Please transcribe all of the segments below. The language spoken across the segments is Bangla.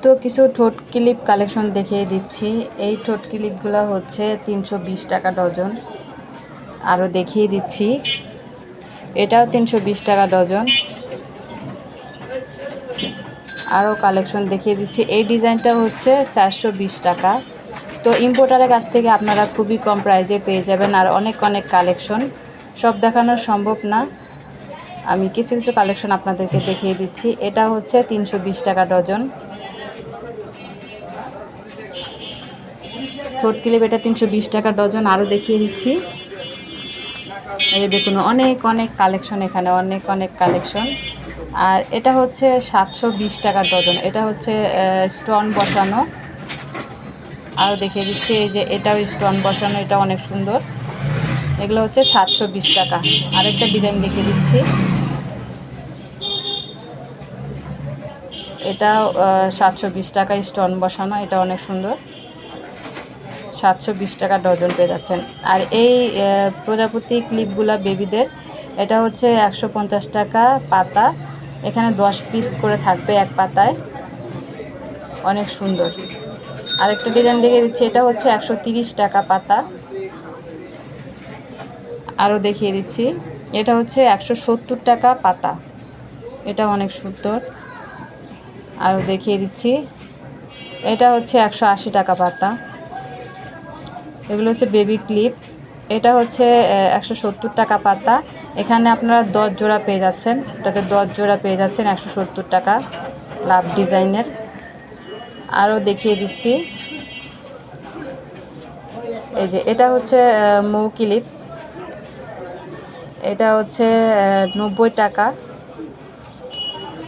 তো কিছু ঠোঁট ক্লিপ কালেকশন দেখিয়ে দিচ্ছি। এই ঠোঁট ক্লিপগুলো হচ্ছে 320 টাকা ডজন। আরও দেখিয়ে দিচ্ছি, এটাও 320 টাকা ডজন। আরও কালেকশন দেখিয়ে দিচ্ছি। এই ডিজাইনটা হচ্ছে 420 টাকা। তো ইম্পোর্টারের কাছ থেকে আপনারা খুবই কম প্রাইসে পেয়ে যাবেন। আর অনেক অনেক কালেকশন, সব দেখানো সম্ভব না, আমি কিছু কিছু কালেকশন আপনাদেরকে দেখিয়ে দিচ্ছি। এটা হচ্ছে 320 টাকা ডজন ঠোঁট ক্লিপ, এটা 320 টাকা ডজন। আরও দেখিয়ে দিচ্ছি, এই যে দেখুন অনেক অনেক কালেকশন, এখানে অনেক অনেক কালেকশন। আর এটা হচ্ছে 720 টাকা ডজন। এটা হচ্ছে স্টোন বসানো। আরও দেখিয়ে দিচ্ছি, এই যে এটাও স্টোন বসানো, এটা অনেক সুন্দর। এগুলো হচ্ছে 720 টাকা। আরেকটা ডিজাইন দেখিয়ে দিচ্ছি, এটাও 720 টাকা স্টোন বসানো, এটা অনেক সুন্দর। 720 টাকা ডজন পেয়ে যাচ্ছেন। আর এই প্রজাপতি ক্লিপগুলা বেবিদের, এটা হচ্ছে 150 টাকা পাতা। এখানে 10 পিস করে থাকবে এক পাতায়, অনেক সুন্দর। আরেকটা ডিজাইন দেখিয়ে দিচ্ছি, এটা হচ্ছে 130 টাকা পাতা। আরও দেখিয়ে দিচ্ছি, এটা হচ্ছে 170 টাকা পাতা, এটা অনেক সুন্দর। আরও দেখিয়ে দিচ্ছি, এটা হচ্ছে 180 টাকা পাতা। এগুলো হচ্ছে বেবি ক্লিপ, এটা হচ্ছে 170 টাকা পাতা। এখানে আপনারা 10 জোড়া পেয়ে যাচ্ছেন, এটাতে 10 জোড়া পেয়ে যাচ্ছেন 170 টাকা, লাভ ডিজাইনের। আরও দেখিয়ে দিচ্ছি, এই যে এটা হচ্ছে মৌ ক্লিপ, এটা হচ্ছে 90 টাকা,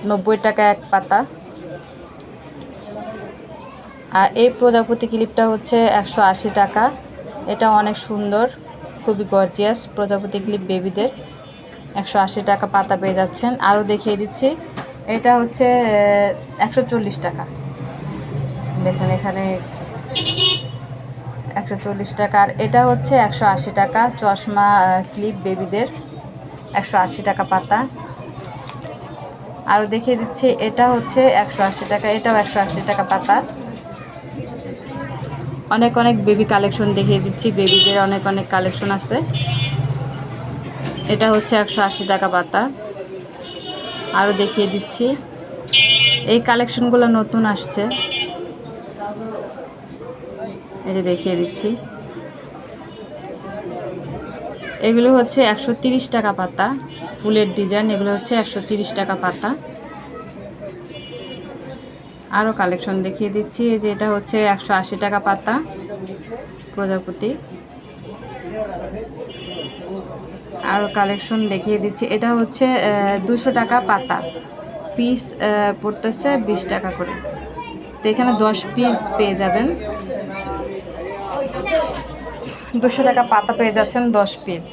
90 টাকা এক পাতা। আর এই প্রজাপতি ক্লিপটা হচ্ছে 180 টাকা, এটা অনেক সুন্দর, খুবই গর্জিয়াস প্রজাপতি ক্লিপ বেবিদের। 180 টাকা পাতা পেয়ে যাচ্ছেন। আরও দেখিয়ে দিচ্ছি, এটা হচ্ছে 140 টাকা। দেখুন এখানে 140 টাকা। আর এটা হচ্ছে 180 টাকা চশমা ক্লিপ বেবিদের, 180 টাকা পাতা। আরও দেখিয়ে দিচ্ছি, এটা হচ্ছে 180 টাকা, এটাও 180 টাকা পাতা। অনেক অনেক বেবি কালেকশন দেখিয়ে দিচ্ছি, বেবিদের অনেক অনেক কালেকশন আছে। এটা হচ্ছে 180 টাকা পাতা। আরও দেখিয়ে দিচ্ছি, এই কালেকশনগুলো নতুন আসছে, এই যে দেখিয়ে দিচ্ছি। এগুলো হচ্ছে 130 টাকা পাতা, ফুলের ডিজাইন, এগুলো হচ্ছে 130 টাকা পাতা। আরও কালেকশন দেখিয়ে দিচ্ছি, এই যে এটা হচ্ছে 180 টাকা পাতা প্রজাপতি। আরও কালেকশন দেখিয়ে দিচ্ছি, এটা হচ্ছে 200 টাকা পাতা, পিস পড়তেছে 20 টাকা করে। তো এখানে 10 পিস পেয়ে যাবেন, 200 টাকা পাতা পেয়ে যাচ্ছেন 10 পিস।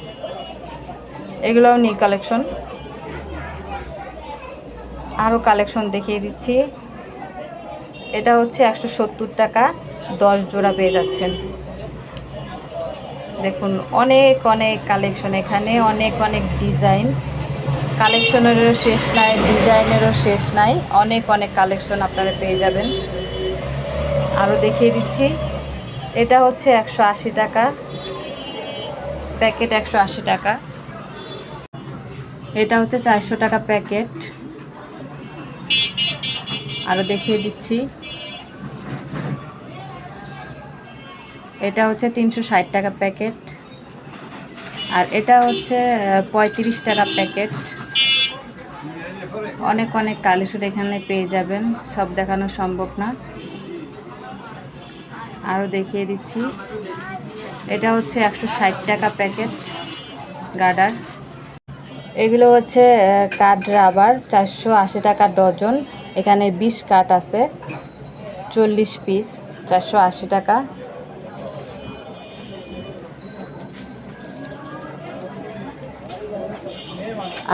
এগুলোও নিউ কালেকশন। আরও কালেকশন দেখিয়ে দিচ্ছি, এটা হচ্ছে 170 টাকা, 10 জোড়া পেয়ে যাচ্ছেন। দেখুন অনেক অনেক কালেকশন, এখানে অনেক অনেক ডিজাইন, কালেকশনেরও শেষ নাই, ডিজাইনেরও শেষ নাই, অনেক অনেক কালেকশন আপনারা পেয়ে যাবেন। আরও দেখিয়ে দিচ্ছি, এটা হচ্ছে 180 টাকা প্যাকেট, 180 টাকা। এটা হচ্ছে 400 টাকা প্যাকেট। আরও দেখিয়ে দিচ্ছি, এটা হচ্ছে 360 টাকা প্যাকেট। আর এটা হচ্ছে 35 টাকা প্যাকেট। অনেক অনেক কালেকশন এখানে পেয়ে যাবেন, সব দেখানো সম্ভব না। আরও দেখিয়ে দিচ্ছি, এটা হচ্ছে 160 টাকা প্যাকেট গার্ডার। এগুলো হচ্ছে কাঠ রাবার, 480 টাকা ডজন। এখানে 20 কাঠ আছে, 40 পিস, 480 টাকা।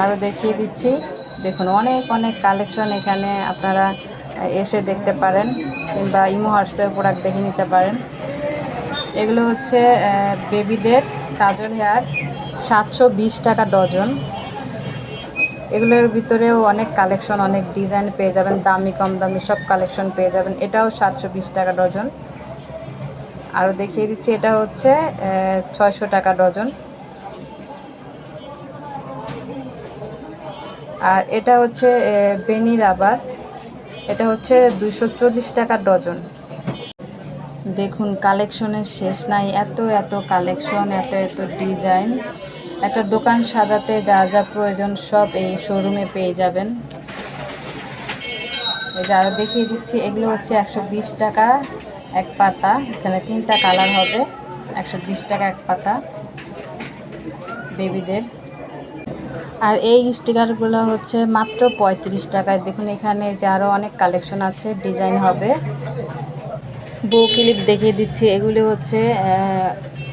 আরও দেখিয়ে দিচ্ছি, দেখুন অনেক অনেক কালেকশন এখানে আপনারা এসে দেখতে পারেন, কিংবা ইমো হোয়াটসঅ্যাপ প্রোডাক্ট দেখে নিতে পারেন। এগুলো হচ্ছে বেবিদের কাজল হেয়ার, 720 টাকা ডজন। এগুলোর ভিতরেও অনেক কালেকশন, অনেক ডিজাইন পেয়ে যাবেন, দামি কম দামি সব কালেকশন পেয়ে যাবেন। এটাও 720 টাকা ডজন। আরও দেখিয়ে দিচ্ছি, এটা হচ্ছে 600 টাকা ডজন। আর এটা হচ্ছে বেনি রাবার, এটা হচ্ছে 240 টাকা ডজন। দেখুন কালেকশনের শেষ নাই, এত এত কালেকশন, এত এত ডিজাইন। একটা দোকান সাজাতে যা যা প্রয়োজন সব এই শোরুমে পেয়ে যাবেন। এই যে আরও দেখিয়ে দিচ্ছি, এগুলো হচ্ছে 120 টাকা এক পাতা। এখানে 3টা কালার হবে, 120 টাকা এক পাতা বেবিদের। আর এই স্টিকারগুলো হচ্ছে মাত্র 35 টাকায়। দেখুন এখানে যে আরও অনেক কালেকশন আছে, ডিজাইন হবে। বউ ক্লিপ দেখিয়ে দিচ্ছি, এগুলি হচ্ছে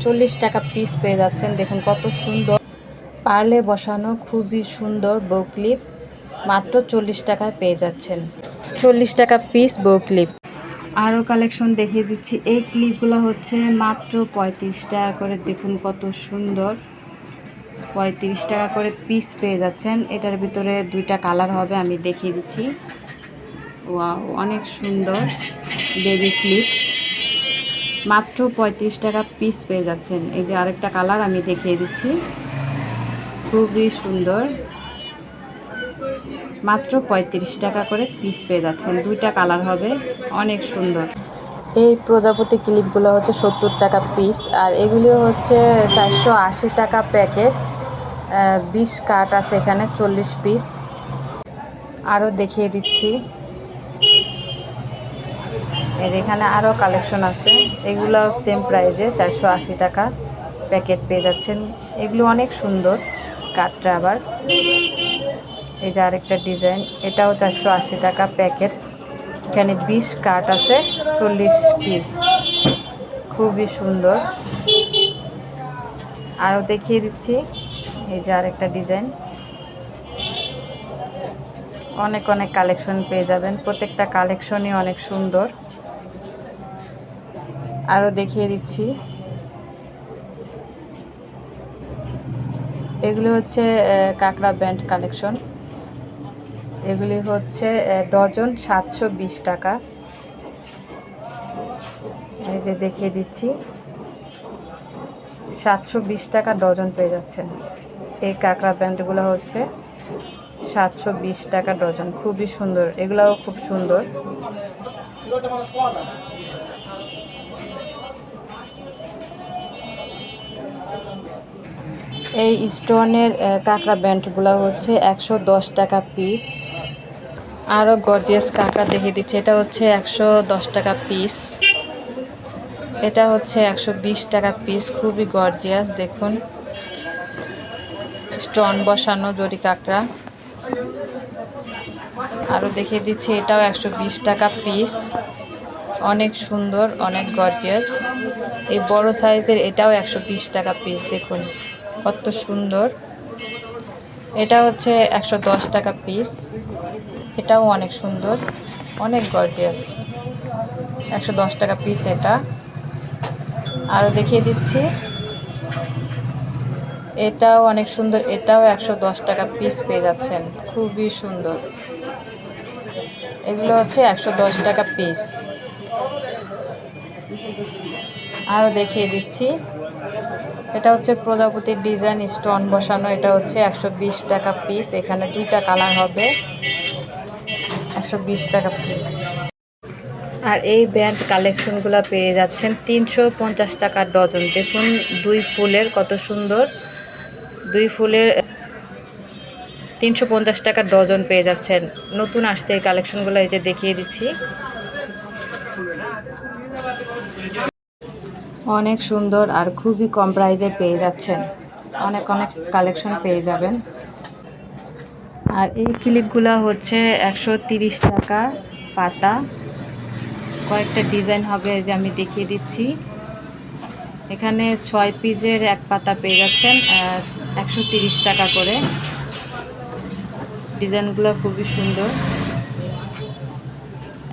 40 টাকা পিস পেয়ে যাচ্ছেন। দেখুন কত সুন্দর পার্লে বসানো, খুবই সুন্দর বউ ক্লিপ, মাত্র 40 টাকায় পেয়ে যাচ্ছেন। 40 টাকা পিস বউ ক্লিপ। আরও কালেকশন দেখিয়ে দিচ্ছি, এই ক্লিপগুলো হচ্ছে মাত্র 35 টাকা করে। দেখুন কত সুন্দর, 35 টাকা করে পিস পেয়ে যাচ্ছেন। এটার ভিতরে 2টা কালার হবে, আমি দেখিয়ে দিচ্ছি। ওয়াও, অনেক সুন্দর বেবি ক্লিপ, মাত্র 35 টাকা পিস পেয়ে যাচ্ছেন। এই যে আরেকটা কালার আমি দেখিয়ে দিচ্ছি, খুবই সুন্দর, মাত্র 35 টাকা করে পিস পেয়ে যাচ্ছেন। 2টা কালার হবে, অনেক সুন্দর। এই প্রজাপতি ক্লিপগুলো হচ্ছে 70 টাকা পিস, আর এগুলিও হচ্ছে 480 টাকা প্যাকেট। 20 কাট আছে এখানে, 40 পিস। আরও দেখিয়ে দিচ্ছি, এই যে এখানে আরও কালেকশন আছে, এগুলো সেম প্রাইজে 480 টাকা প্যাকেট পেয়ে যাচ্ছেন। এগুলো অনেক সুন্দর কাঠটা। আবার এই যে আরেকটা ডিজাইন, এটাও 480 টাকা প্যাকেট। এখানে 20 কাঠ আছে, 40 পিস, খুবই সুন্দর। আরও দেখিয়ে দিচ্ছি, এই যে আরেকটা ডিজাইন, অনেক অনেক কালেকশন পেয়ে যাবেন, প্রত্যেকটা কালেকশনই অনেক সুন্দর। আরও দেখিয়ে দিচ্ছি, এগুলো হচ্ছে কাঁকড়া ব্যান্ড কালেকশন। এগুলি হচ্ছে ডজন 720 টাকা। এই যে দেখিয়ে দিচ্ছি, 720 টাকা ডজন পেয়ে যাচ্ছেন। এই কাঁকড়া ব্যান্ডগুলো হচ্ছে 720 টাকা ডজন, খুবই সুন্দর, এগুলাও খুব সুন্দর। এই স্টোনের কাঁকড়া ব্যান্ডগুলো হচ্ছে 110 টাকা পিস। আরও গর্জিয়াস কাঁকড়া দেখিয়ে দিচ্ছে, এটা হচ্ছে 110 টাকা পিস। এটা হচ্ছে 120 টাকা পিস, খুবই গর্জিয়াস। দেখুন স্টোন বসানো জরি কাঁকড়া। আরও দেখিয়ে দিচ্ছি, এটাও 120 টাকা পিস, অনেক সুন্দর, অনেক গর্জিয়াস। এই বড় সাইজের এটাও 120 টাকা পিস, দেখুন কত সুন্দর। এটা হচ্ছে 110 টাকা পিস, এটাও অনেক সুন্দর, অনেক গর্জিয়াস, 110 টাকা পিস এটা। আরও দেখিয়ে দিচ্ছি, এটাও অনেক সুন্দর, এটাও 110 টাকা পিস পেয়ে যাচ্ছেন, খুবই সুন্দর। এগুলো হচ্ছে 110 টাকা পিস। আরও দেখিয়ে দিচ্ছি, এটা হচ্ছে প্রজাপতির ডিজাইন স্টোন বসানো, এটা হচ্ছে 120 টাকা পিস। এখানে 2টা কালার হবে, 120 টাকা পিস। আর এই ব্যান্ড কালেকশনগুলো পেয়ে যাচ্ছেন 350 টাকা ডজন। দেখুন 2 ফুলের কত সুন্দর, 2 ফুলের 350 টাকা ডজন পেয়ে যাচ্ছেন। নতুন আসছে এই কালেকশনগুলো, এই যে দেখিয়ে দিচ্ছি, অনেক সুন্দর আর খুবই কম প্রাইজে পেয়ে যাচ্ছেন। অনেক অনেক কালেকশন পেয়ে যাবেন। আর এই ক্লিপগুলো হচ্ছে 130 টাকা পাতা, কয়েকটা ডিজাইন হবে, যে আমি দেখিয়ে দিচ্ছি। এখানে 6 পিসের এক পাতা পেয়ে যাচ্ছেন 130 টাকা করে। ডিজাইনগুলো খুবই সুন্দর,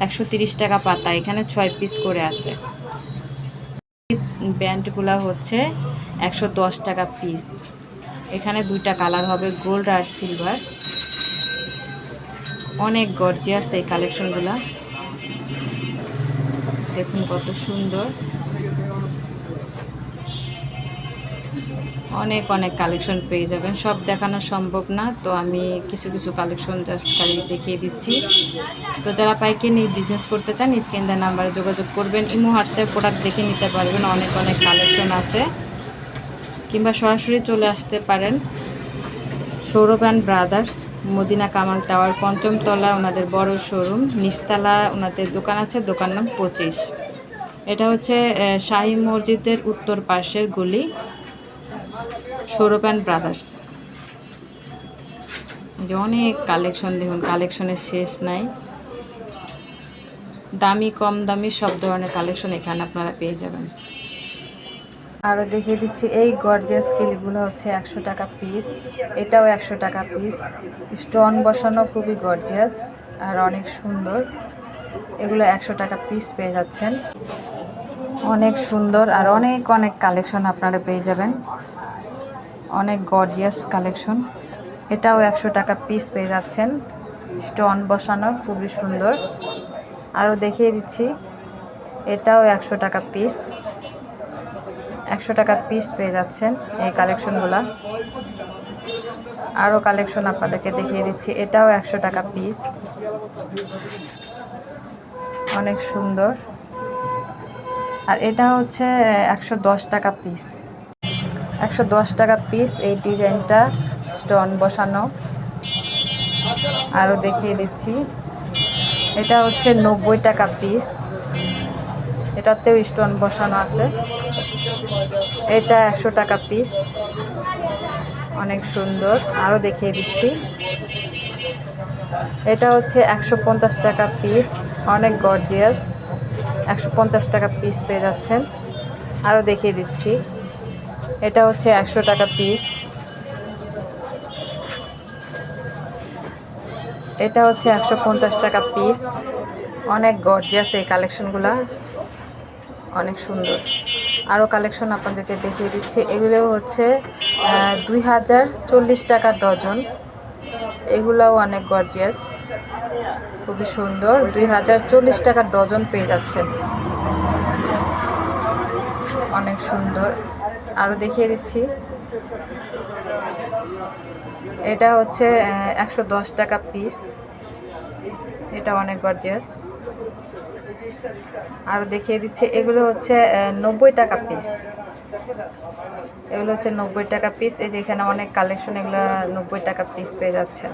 130 টাকা পাতা, এখানে 6 পিস করে আছে। ব্যান্ডগুলো হচ্ছে 110 টাকা পিস। এখানে 2টা কালার হবে, গোল্ড আর সিলভার। অনেক গর্জিয়াস এই কালেকশনগুলো, দেখুন কত সুন্দর। অনেক অনেক কালেকশন পেয়ে যাবেন, সব দেখানো সম্ভব না, তো আমি কিছু কিছু কালেকশন জাস্ট খালি দেখিয়ে দিচ্ছি। তো যারা পাইকারি বিজনেস করতে চান স্ক্রিন দেওয়া নাম্বারে যোগাযোগ করবেন, ইমো হোয়াটসঅ্যাপ প্রোডাক্ট দেখে নিতে পারবেন, অনেক অনেক কালেকশন আছে, কিংবা সরাসরি চলে আসতে পারেন Sourav and brothers, Madina Kamal tower ৫ম তলা ওনাদের বড় শোরুম, নিচতলা ওনাদের দোকান আছে, দোকান নাম ২৫। এটা হচ্ছে শাহী মসজিদের উত্তর পাশের গলি, সৌরভ অ্যান্ড ব্রাদার্স। যে অনেক কালেকশন, দেখুন কালেকশনের শেষ নাই, দামি কম দামি সব ধরনের কালেকশন এখানে আপনারা পেয়ে যাবেন। আরও দেখিয়ে দিচ্ছি, এই গর্জিয়াস ক্লিপগুলো হচ্ছে ১০০ টাকা পিস, এটাও ১০০ টাকা পিস, স্টোন বসানো, খুবই গর্জিয়াস আর অনেক সুন্দর। এগুলো ১০০ টাকা পিস পেয়ে যাচ্ছেন, অনেক সুন্দর আর অনেক অনেক কালেকশন আপনারা পেয়ে যাবেন, অনেক গর্জিয়াস কালেকশন। এটাও ১০০ টাকা পিস পেয়ে যাচ্ছেন, স্টোন বসানো, খুবই সুন্দর। আরও দেখিয়ে দিচ্ছি, এটাও ১০০ টাকা পিস, ১০০ টাকা পিস পেয়ে যাচ্ছেন এই কালেকশনগুলো। আরও কালেকশন আপনাদেরকে দেখিয়ে দিচ্ছি, এটাও ১০০ টাকা পিস, অনেক সুন্দর। আর এটা হচ্ছে ১১০ টাকা পিস, ১১০ টাকা পিস এই ডিজাইনটা, স্টোন বসানো। আরও দেখিয়ে দিচ্ছি, এটা হচ্ছে ৯০ টাকা পিস, এটাতেও স্টোন বসানো আছে, এটা ১০০ টাকা পিস, অনেক সুন্দর। আরও দেখিয়ে দিচ্ছি, এটা হচ্ছে ১৫০ টাকা পিস, অনেক গর্জিয়াস, ১৫০ টাকা পিস পেয়ে যাচ্ছেন। আরও দেখিয়ে দিচ্ছি, এটা হচ্ছে ১০০ টাকা পিস, এটা হচ্ছে ১৫০ টাকা পিস, অনেক গর্জিয়াস এই কালেকশনগুলো, অনেক সুন্দর। আরও কালেকশন আপনাদেরকে দেখিয়ে দিচ্ছি, এগুলো হচ্ছে ২০৪০ টাকা ডজন, এগুলোও অনেক গর্জিয়াস, খুবই সুন্দর, ২০৪০ টাকা ডজন পেয়ে যাচ্ছেন, অনেক সুন্দর। আরও দেখিয়ে দিচ্ছি, এটা হচ্ছে ১১০ টাকা পিস, এটা অনেক গর্জিয়াস। আরও দেখিয়ে দিচ্ছি, এগুলো হচ্ছে ৯০ টাকা পিস, এগুলো হচ্ছে ৯০ টাকা পিস। এই যে এখানে অনেক কালেকশন, এগুলো ৯০ টাকা পিস পেয়ে যাচ্ছেন।